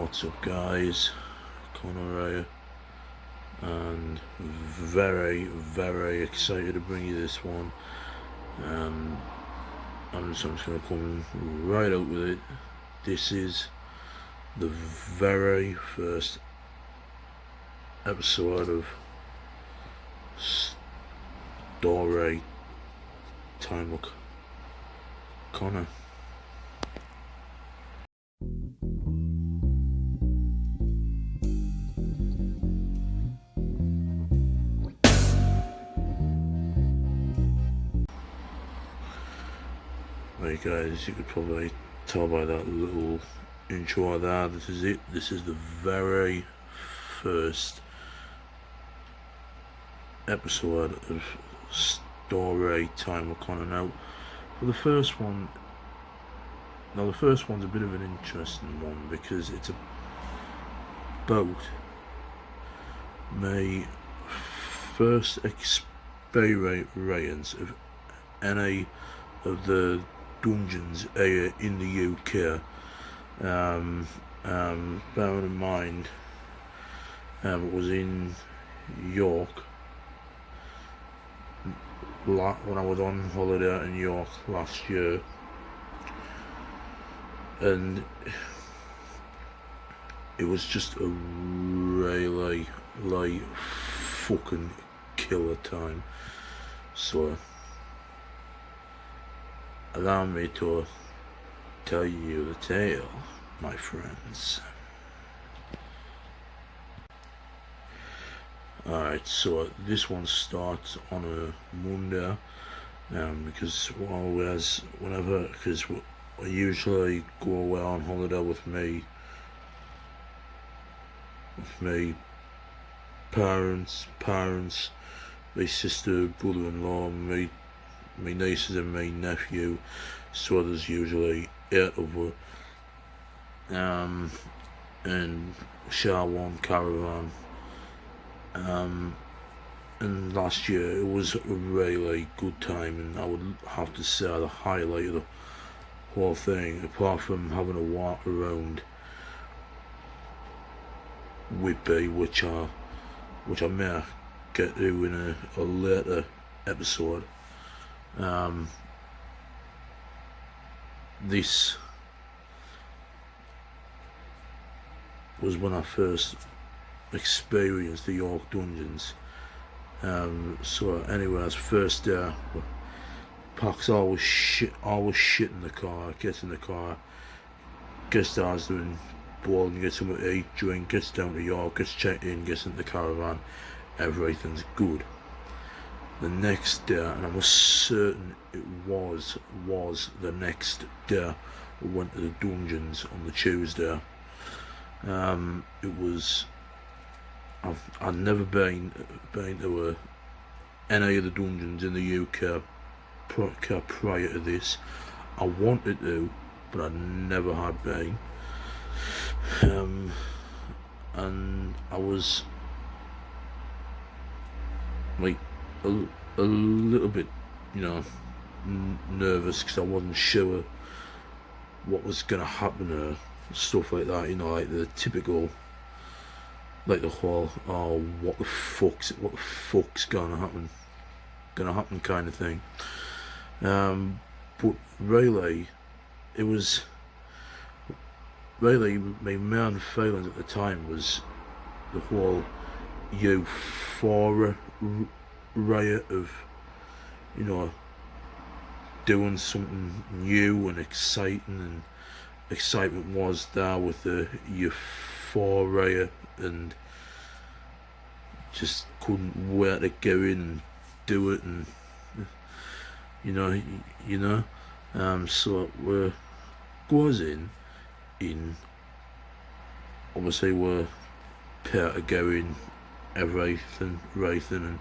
What's up, guys? Connor here, and very excited to bring you this one. I'm just going to come right out with it. This is the very first episode of Storytime with Connor. Right, guys, you could probably tell by that little intro there, this is it. This is the very first episode of Storytime with Connor. Now, for the first one, the first one's a bit of an interesting one because it's about my first experience of any of the dungeons in the UK. Bearing in mind, it was in York when I was on holiday in York last year, and it was just a really fucking killer time. So allow me to tell you the tale, my friends. Alright, so this one starts on a Monday, because I usually go away on holiday with my parents, my sister, brother-in-law, my nieces and my nephew, so there's usually 8 of us, and share one caravan. And last year it was a really good time, and I would have to say the highlight of the whole thing, apart from having a walk around Whitby, which I may get to in a later episode. This was when I first experienced the York dungeons. So anyways, first day, Pax always shit in the car, gets in the car, gets starts doing boarding, gets something to eat, drink, gets down to York, gets checked in, gets into the caravan, everything's good. The next day, and I was certain it was the next day, we went to the dungeons on the Tuesday. I'd never been to any of the dungeons in the UK prior to this. I wanted to, but I never had been. And I was like a little bit, nervous because I wasn't sure what was gonna happen or stuff like that. Like the typical, like the whole what the fuck's gonna happen kind of thing. But really, it was really my main feelings at the time was the whole euphoria of doing something new and exciting, and excitement was there with the euphoria, and just couldn't wait to go in and do it, and so we goes in obviously we're paid to go in everything, and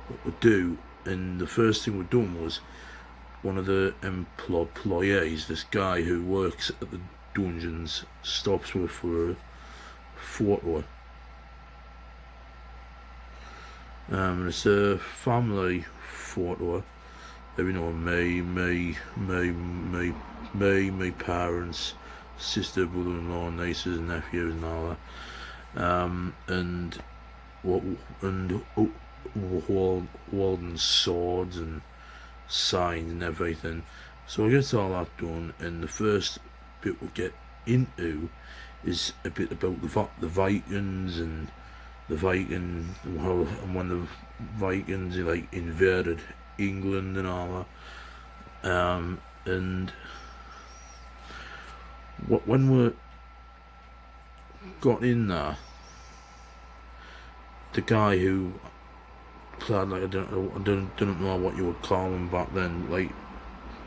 what we do, and the first thing we done was one of the employees, this guy who works at the dungeons, stops me for a photo. It's a family photo. Me, my parents, sister, brother-in-law, nieces, nephews, and all that. And what and holding swords and signs and everything. So I get all that done, and the first bit we get into is a bit about the Vikings and the Vikings and when the Vikings like invaded England and all that. And when we got in there, the guy who played, like, I don't know what you would call him back then, like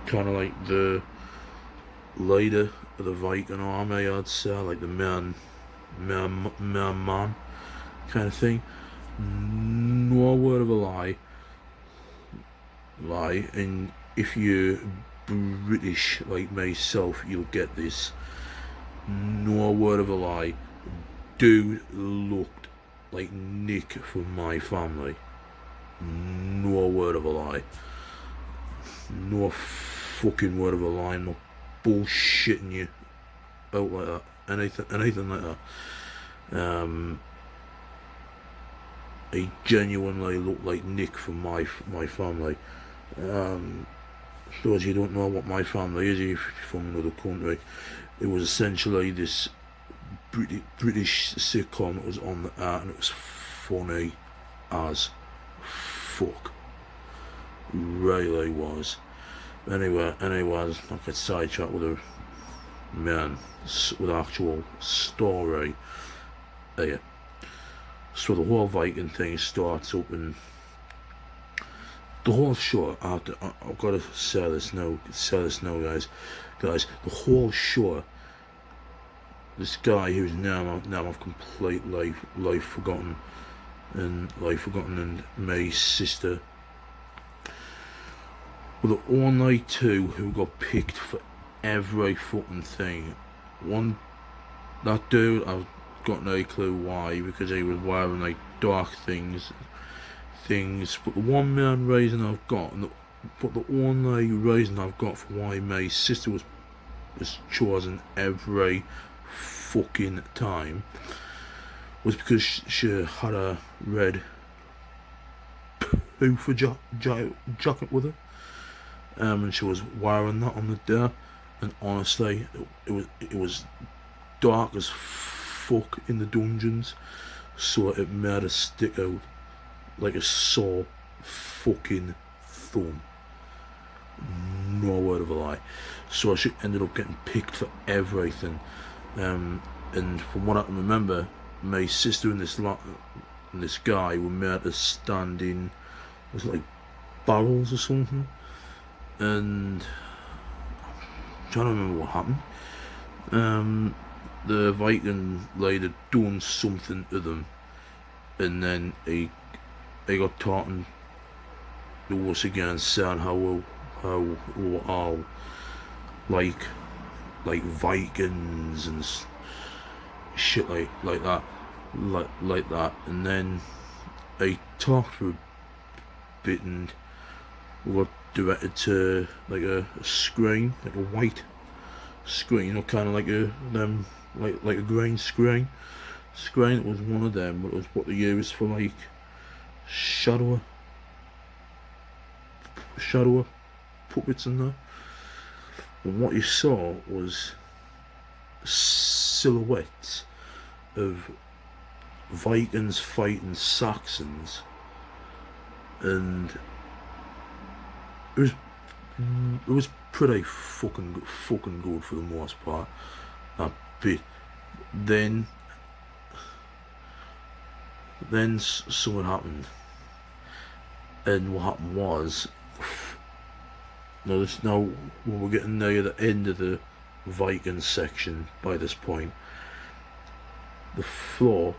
kind of like the leader of the Viking army, I'd say, like the man kind of thing. No word of a lie, and if you're British like myself, you'll get this. No word of a lie, dude looked like Nick from My Family. No word of a lie. No fucking word of a lie. No bullshitting you out like that. Anything like that. He genuinely looked like Nick from My Family. So as you don't know what My Family is, if you're from another country, it was essentially this British sitcom that was on the air, and it was funny as fuck. Really was. Anyways, I get sidetracked with a man with actual story here. So the whole Viking thing starts up, and the whole show, I've got to say this now, guys, the whole show, this guy whose name I've completely life forgotten, and my sister were the only two who got picked for every fucking thing. That dude, I've got no clue why, because he was wearing like dark things, but the one main reason I've got, but the only reason I've got for why my sister was chosen every fucking time was because she had a red puffer jacket with her, and she was wearing that on the day, and honestly, it was dark as fuck in the dungeons, so it made her stick out like a sore fucking thumb. No word of a lie. So she ended up getting picked for everything. And from what I can remember, my sister and this guy were made to stand in, was it like barrels or something? And I'm trying to remember what happened. The Viking lady done something to them, and then he got talking to us again, saying how we were all like Vikings and shit like that, and then he talked for a bit, and we got directed to like a screen, like a white screen, or kind of like a green screen. It was one of them, but it was what they used for like shadow puppets and that. And what you saw was silhouettes of Vikings fighting Saxons, and it was pretty fucking good for the most part. That bit. Then something happened, and what happened was, now when we're getting near the end of the Viking section by this point, the floor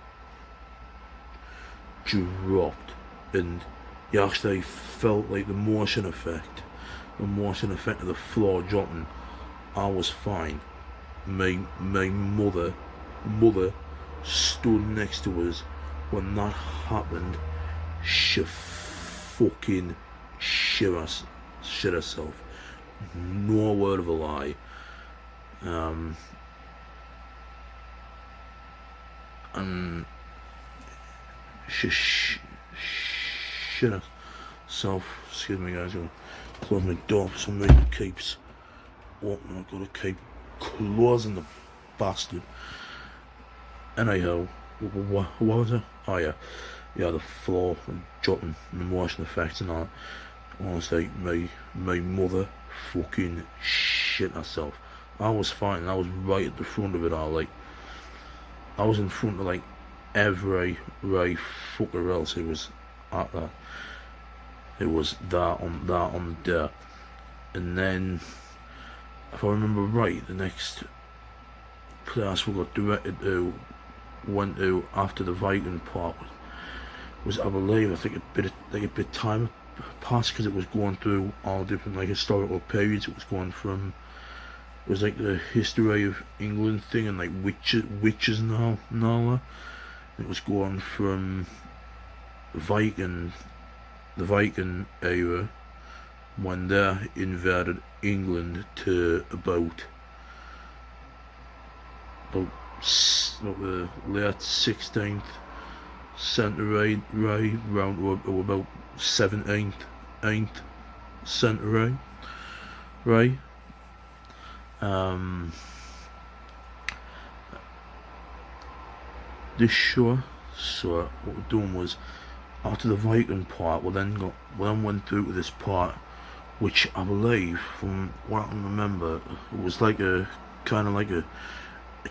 dropped, and you actually felt like the motion effect of the floor dropping. I was fine. My mother stood next to us when that happened. She fucking shit herself. No word of a lie. and she shit herself. Excuse me, guys. I'm gonna close my door for some reason. It keeps opening. I've got to keep closing the bastard. Anyhow, what was it? Oh yeah, the floor and dropping and the motion effects and all that. Honestly, my mother fucking shit herself. I was fine, and I was right at the front of it all. Like, I was in front of like every right fucker else who was at that. It was that on the day. And then, if I remember right, the next place we got directed to, went to after the Viking part was I believe, I think a bit time passed because it was going through all different like historical periods. It was going from, it was like the history of England thing and like witches and all that. It was going from the Viking era when they invaded England to about the late 16th century, round to about 17th century, right? This show, so what we're doing was, after the Viking part, we then went through to this part, which I believe, from what I can remember, it was like a kind of like a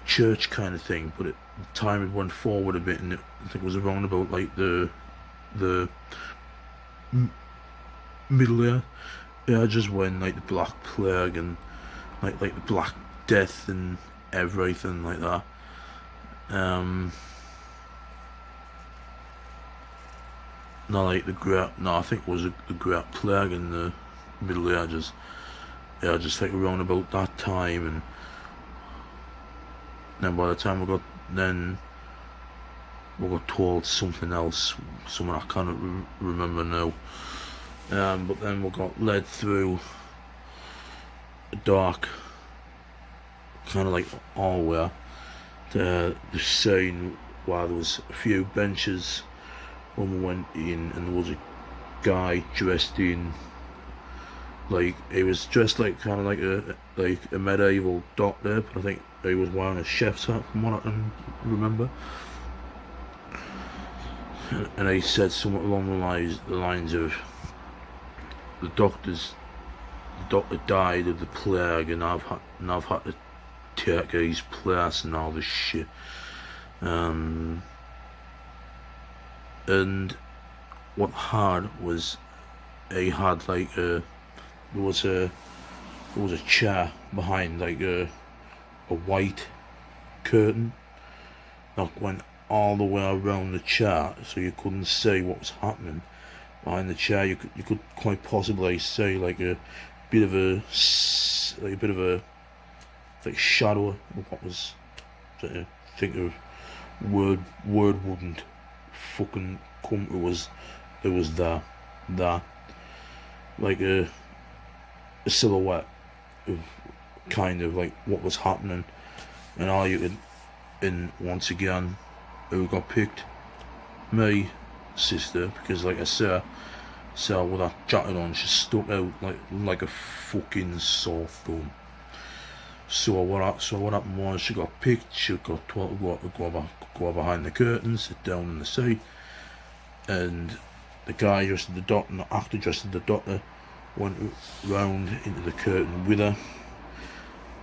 church kind of thing, but at the time it went forward a bit, and I think it was around about like the middle ages when like the Black Plague and like the Black Death and everything like that. Not like the Great, no, I think it was the Great Plague in the Middle Ages. Yeah, just like around about that time, and then by the time we got told something else, something I can't remember now. But then we got led through a dark, kind of like hallway, to the scene where there was a few benches when we went in, and there was a guy dressed in, like, he was dressed like kind of like a medieval doctor, but I think he was wearing a chef's hat from what I can remember. And he said somewhat along the lines of, the doctor died of the plague, and I've had to take his place and all this shit. And what hard was, he had like there was a chair behind like a white curtain that went all the way around the chair, so you couldn't see what was happening behind the chair. You could quite possibly see like a bit of a shadow of what was, I think of word wouldn't fucking come. It was there like a silhouette of kind of like what was happening, and all you could, and once again, who got picked? My sister, because like I said, so with that jacket on, she stuck out like a fucking sore thumb. So what happened was, she got picked. She got told to go behind the curtain, sit down in the seat, and the guy dressed as the doctor, and the actor dressed as the doctor, went round into the curtain with her,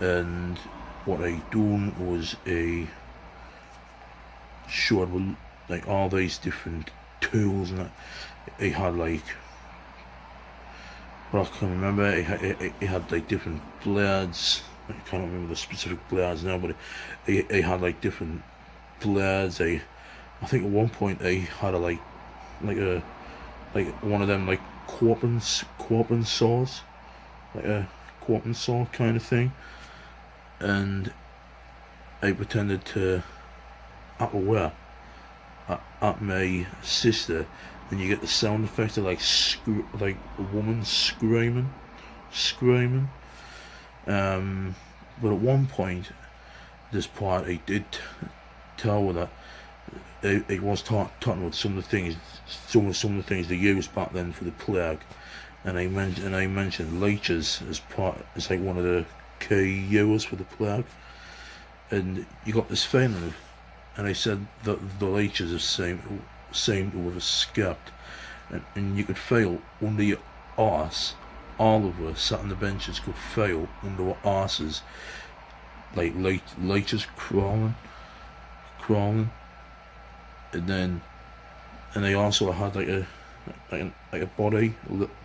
and what he done was he showed like all these different tools, and that he had like, what I can remember, he had like different blades. I can't remember the specific blades now, but he had like different blades. I think at one point he had like one of them like quarping saws, like a quarping saw kind of thing, and I pretended to at my sister, and you get the sound effect of like a woman screaming. But at one point, this party did tell her that he was talking about some of the things they used back then for the plague, and I mentioned leeches as like one of the key users for the plague, and you got this feeling, and I said that the leeches seemed to have escaped, and you could feel under your arse. All of us sat on the benches could feel under our arses like leeches crawling, and they also had like a body,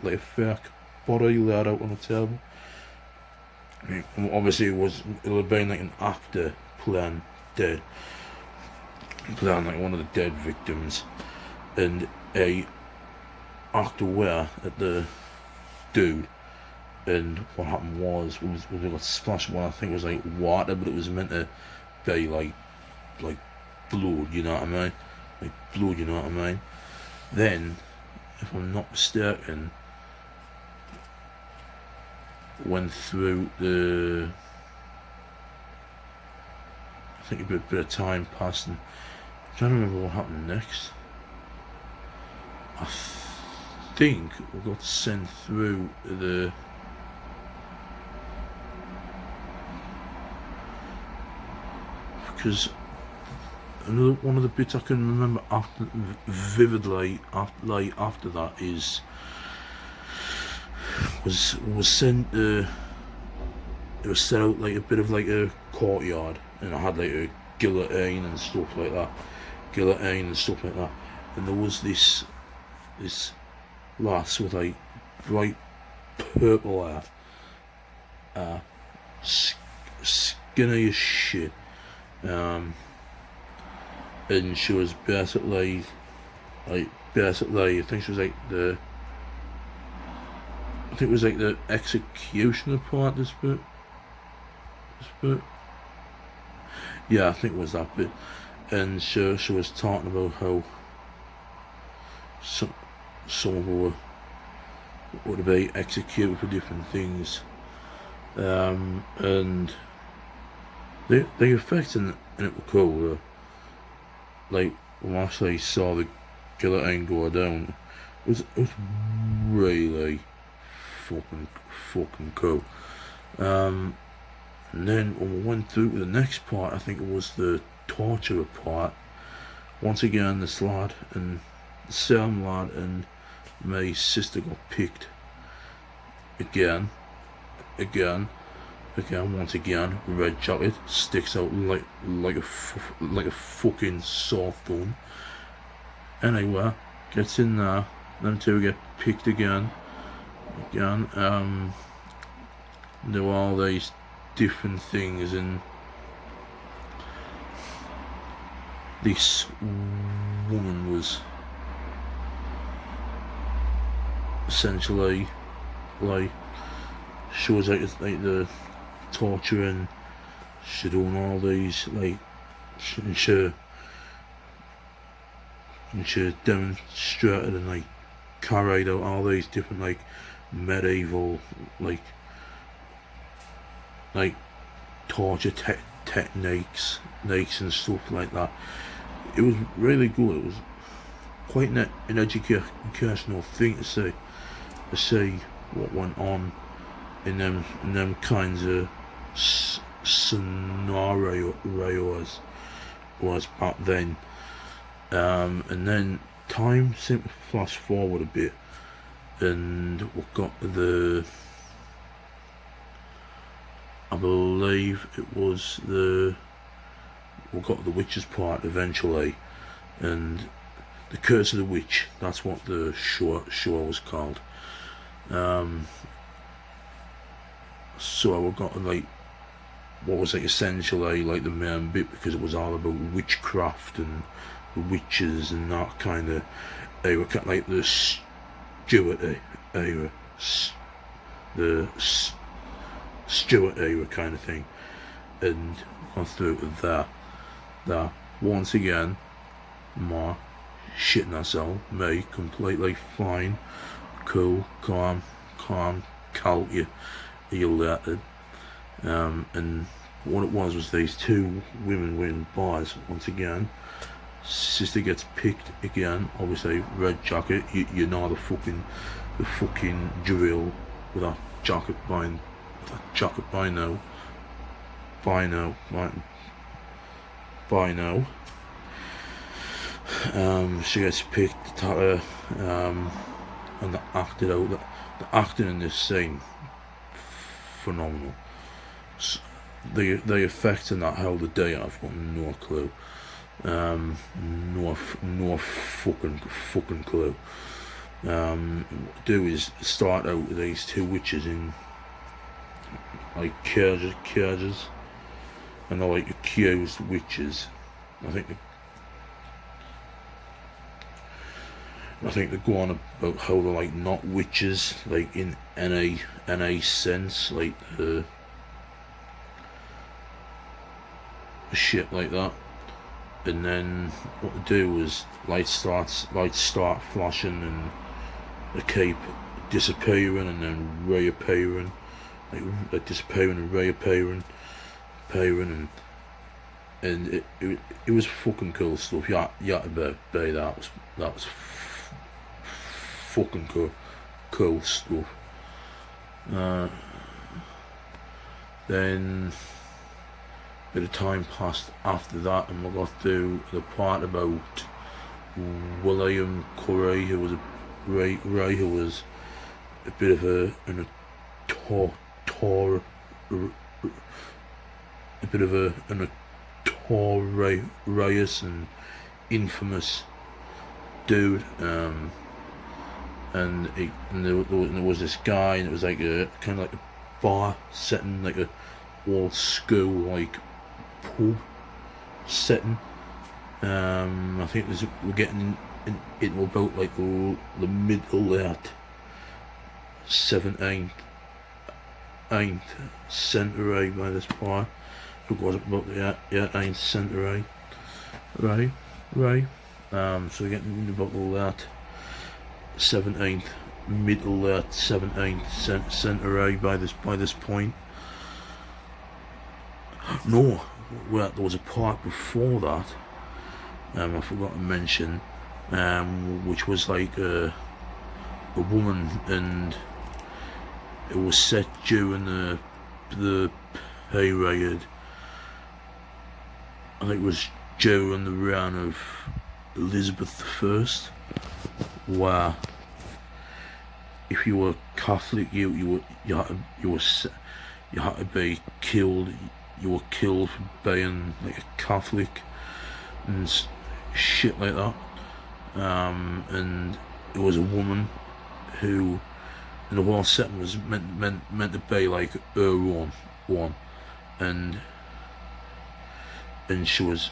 like a fake body laid out on the table. I mean, obviously it would have been like an actor playing like one of the dead victims, and a actor were at the dude, and what happened was they got splashed with what I think was like water, but it was meant to be like blood, you know what I mean? Like blood, you know what I mean? Then, if I'm not mistaken, went through the, I think a bit of time passed, and I'm trying to remember what happened next. I think we got sent through the, because another one of the bits I can remember vividly after that was sent. It was set out like a bit of like a courtyard, and I had like a guillotine and stuff like that, and there was this lass with like bright purple hair, skinny as shit, and she was basically I think she was like the executioner part of this bit. Yeah, I think it was that bit. And she was talking about how some of them would be executed for different things. And the effects in it were cool. Like when I actually saw the guillotine go down, it was really fucking cool. And then when we went through to the next part, I think it was the torture part. Once again, this lad and the same lad and my sister got picked again. Once again, red jacket sticks out like a fucking sore thumb. Anyway, gets in there. Them two get picked again. Do all these different things, and this woman was essentially like, she was like the torture, and she doing all these like she demonstrated and like carried out all these different like medieval like torture techniques and stuff like that. It was really good. It was quite an educational thing to see what went on in them kinds of scenarios was back then. And then time seemed to flash forward a bit, and we got I believe it was we got the witch's part eventually, and the Curse of the Witch, that's what the show was called. So we got like what was like essentially like the main bit, because it was all about witchcraft and the witches and that kind of era, kind of like the Stuart era, Stuart era kind of thing, and gone through with that once again, Ma shitting herself, me completely fine, cool, calm, calculated, and what it was these two women wearing bars once again, Sister gets picked again. Obviously, red jacket. You know the fucking drill with that jacket by now. By now. She gets picked. And the acting in this scene, phenomenal. The effects in that held the day. I've got no clue. No fucking clue. Do is start out with these two witches in like cages, and they're like accused witches. I think they go on about how they're like not witches, like in any sense, like shit like that. And then what they do is lights start flashing, and they keep disappearing and then reappearing, like disappearing and reappearing, and it was fucking cool stuff. Yeah, that was fucking cool stuff. Then a bit of time passed after that, and we got through the part about William Curry, who was Ray, who was a bit of a notorious and infamous dude. And there was this guy, and it was like a kind of like a bar setting, like a old school like pub setting. I think we're getting into about like the middle late 17th century by this point. It was about the 18th century, right. So we're getting into about the late 17th, middle late 17th century by this point. No, well, there was a part before that, I forgot to mention, which was like a woman, and it was set during the period, I think it was during the reign of Elizabeth I, where if you were Catholic, you had to be killed. You were killed for being like a Catholic and shit like that. And it was a woman who, in the whole setting, was meant to be like her one, and she was,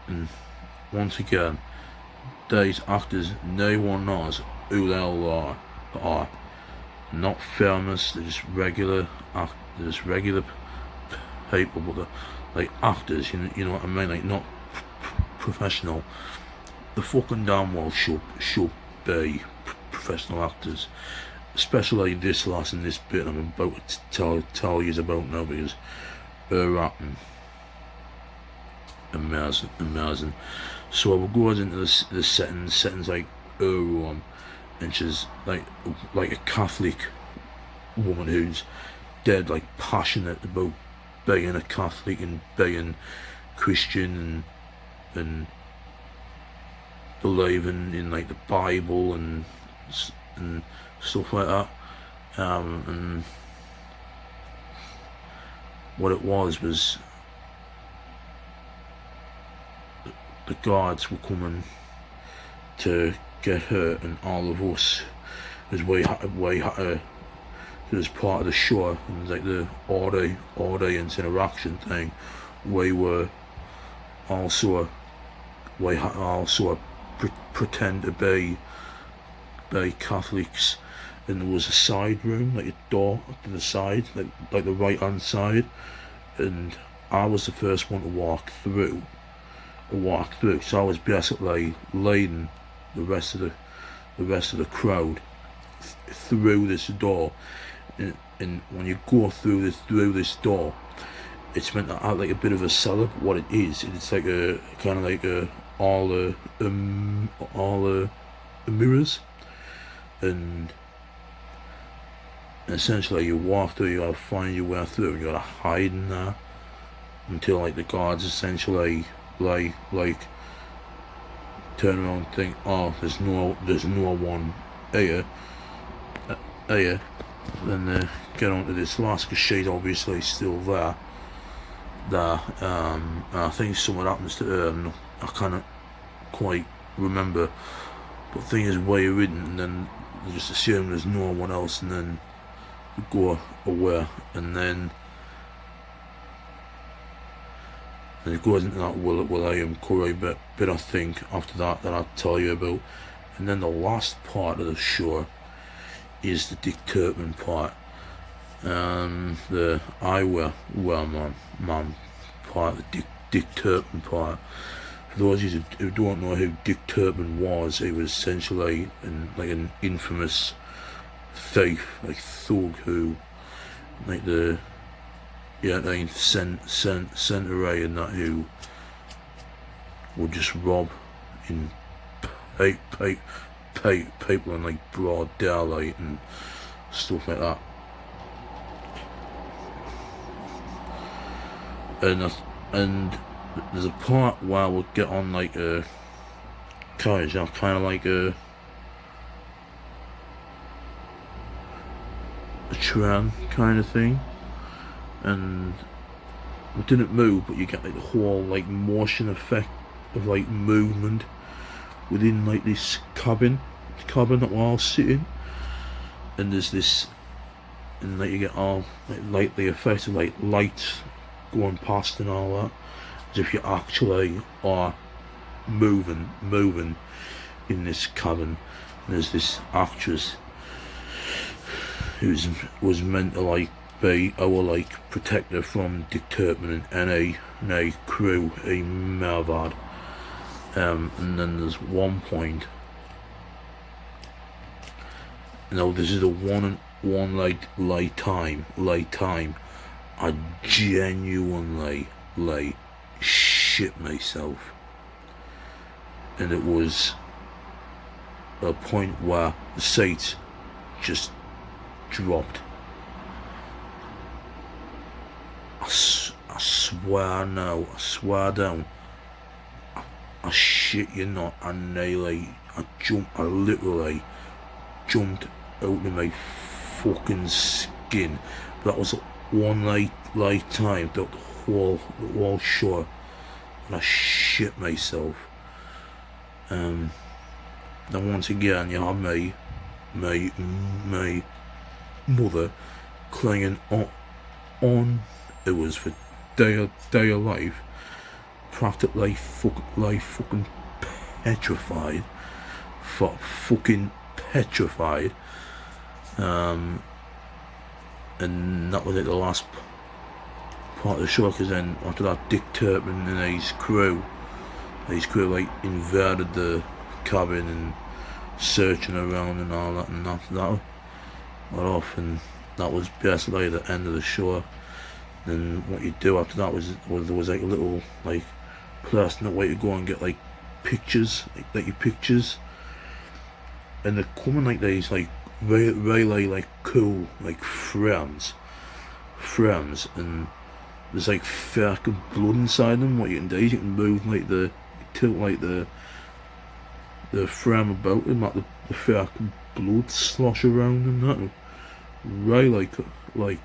and once again, these actors, no one knows who they all are. Not famous, they're just regular people, but they're like actors, you know what I mean, like not professional. The fucking damn well should be professional actors, especially this last in this bit I'm about to tell you about now, because her acting amazing. So we goes into the settings like her room, and she's like a Catholic woman who's dead like passionate about being a Catholic and being Christian and believing in like the Bible and stuff like that. And what it was the guards were coming to get her and all of us, as we had to, as part of the show, and like the audience interaction thing, we had to pretend to be Catholics, and there was a side room, like a door to the side, like the right hand side, and I was the first one to walk through. So I was basically leading the rest of the crowd through this door, and when you go through this door, it's meant to act like a bit of a cellar. But what it is, it's like a kind of like a all the mirrors, and essentially you walk through, you gotta find your way through, you gotta hide in there until like the guards essentially like turn around and think, oh, there's no one here. Then they get onto this lass, because she's obviously still there. And I think something happens to her, and I can't quite remember. But the thing is, where you're hidden, and then you just assume there's no one else, and then you go away, and then it goes into that William Curry bit I think after that I'll tell you about. And then the last part of the show is the Dick Turpin part, the eyewear man part, the Dick Turpin part. For those of you who don't know who Dick Turpin was, he was essentially an infamous thief, like thug, who like the 18th century and that, who would just rob in people in like broad daylight and stuff like that. And there's a part where we'll get on like a carriage, kind of like a train kind of thing, and it didn't move, but you get like the whole like motion effect of like movement within like this cabin that we're all sitting, and there's this, and like you get all like the effect of like lights going past and all that, as if you actually are moving in this cabin. And there's this actress who was meant to like be our like protector from Dick Turpin and any crew he may have had. And then there's one point. Now this is the one late time I genuinely shit myself, and it was a point where the seats just dropped. I swear down, I shit you not, I literally jumped out of my fucking skin. That was one light time throughout the whole show, and I shit myself. Then once again you have my mother clinging on it was for day of life, practically fucking petrified, and that was like the last part of the show, because then after that Dick Turpin and his crew like invaded the cabin and searching around and all that, and after that went off, and that was basically the end of the show. And what you do after that was there was like a little like place in the way to go and get like pictures, like your pictures, and they're coming like these like really like cool like frames, and there's like fucking blood inside them. What you can do is you can move like tilt like the frame about them, like the fucking blood slosh around and that. Really like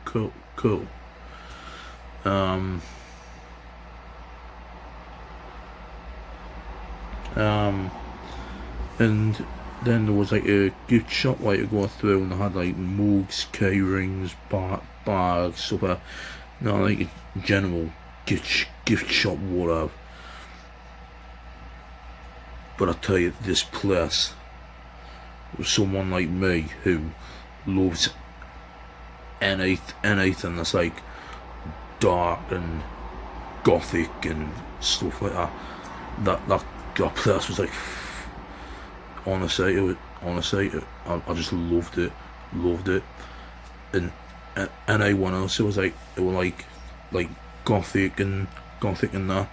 cool. And then there was like a gift shop like to go through, and they had like mugs, key rings, bags, stuff like, like a general gift shop, whatever. But I tell you, this place was someone like me who loves anything that's like dark and gothic and stuff like that. That place was like, honestly, I just loved it, and anyone else, it was like, they were like gothic and that,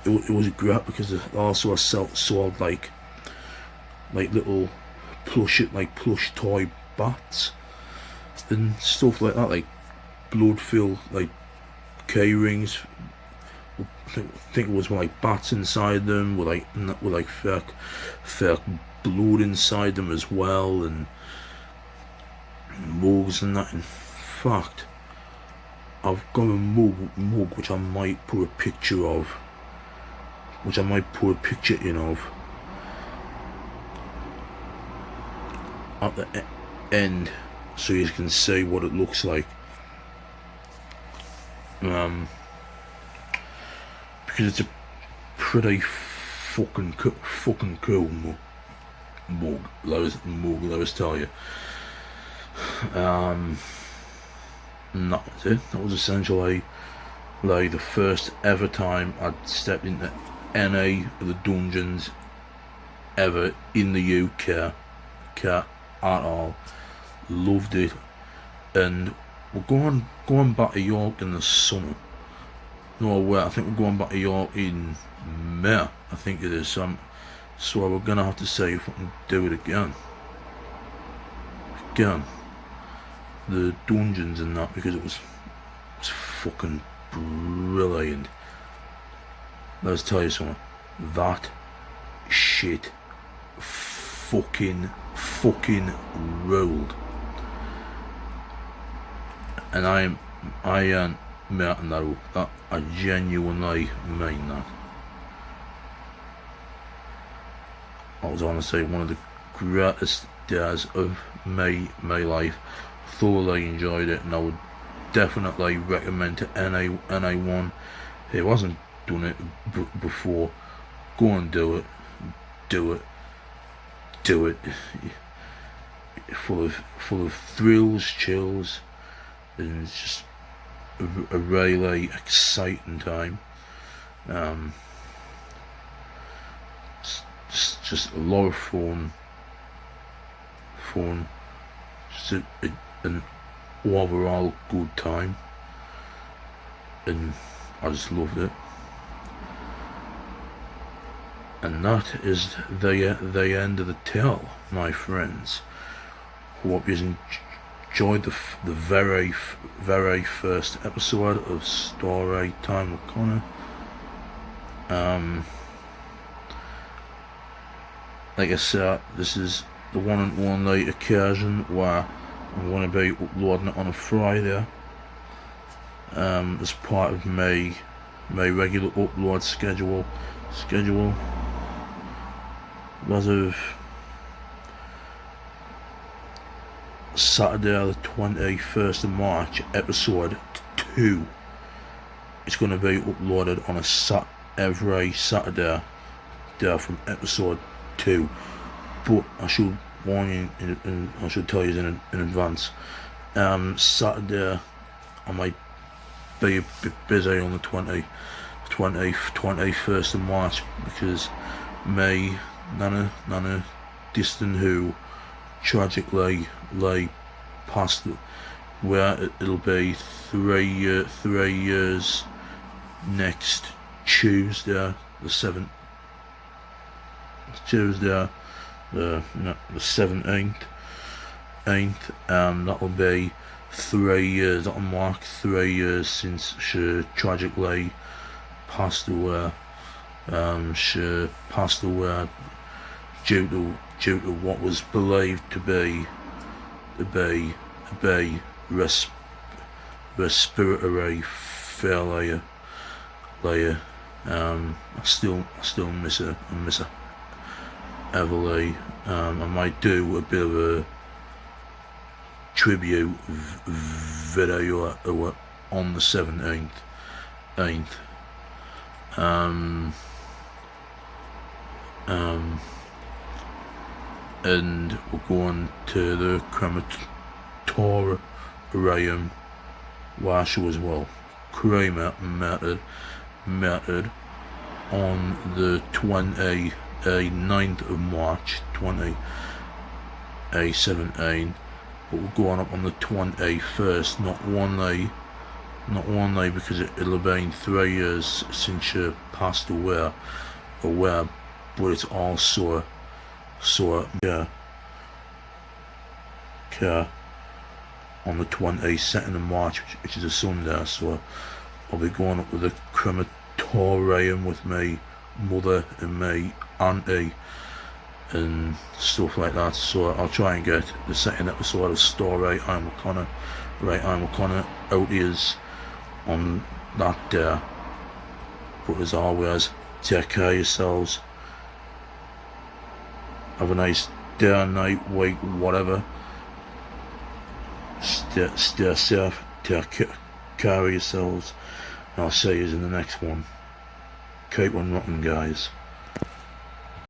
it was great because it also sold like little plush toy bats and stuff like that, like blood filled like key rings. I think it was with like bats inside them, with like fake blood inside them as well, and mugs and that. In fact, I've got a mug which I might put a picture of, in of at the end, so you can see what it looks like. Because it's a pretty fucking cool mug. Let us tell you. And that was it. That was essentially like the first ever time I'd stepped into any of the dungeons ever in the UK at all. Loved it, and we're going back to York in the summer. No, wait, I think we're going back to York in May, I think it is. So we're gonna have to see if we can do it again. The dungeons and that, because it was fucking brilliant. Let's tell you something. That shit fucking ruled. And I ain't making that up. That I genuinely mean that. I was honestly one of the greatest days of my life. Thoroughly enjoyed it, and I would definitely recommend to anyone who hasn't done it before. Go and do it. Full of thrills, chills, and it's just a really exciting time. Just a lot of fun. Just an overall good time, and I just loved it. And that is the end of the tale, my friends. Hope you enjoyed the very first episode of Storytime with Connor. Like I said, this is the one and only occasion where I'm going to be uploading it on a Friday, as part of my regular upload schedule. As of Saturday the 21st of March, episode 2, it's going to be uploaded on every Saturday from episode 2. But I should warn you, I should tell you in advance. Saturday I might be a bit busy on the 21st of March, because my Nana Diston, who tragically lay past it, where it'll be 3 years next Tuesday, the 7th. Tuesday, the 17th. That'll be 3 years. That'll mark 3 years since she tragically passed away. She passed away due to what was believed to be respiratory failure. I still miss her. I miss her heavily. I might do a bit of a tribute video on the 17th. And we're going to the crematorium where she was cremated on the 29th of March 2017, but we're going up on the 21st, not only Not only because it'll have been 3 years since she passed away, but it's also yeah, on the 22nd of March, which is a Sunday, so I'll be going up to the crematorium with me mother and me auntie and stuff like that. So I'll try and get the second episode of Storytime with Connor, out is on that day. But as always, take care of yourselves. Have a nice day, night, week, whatever. Stay safe, take care of yourselves, and I'll see you in the next one. Keep on rocking, guys.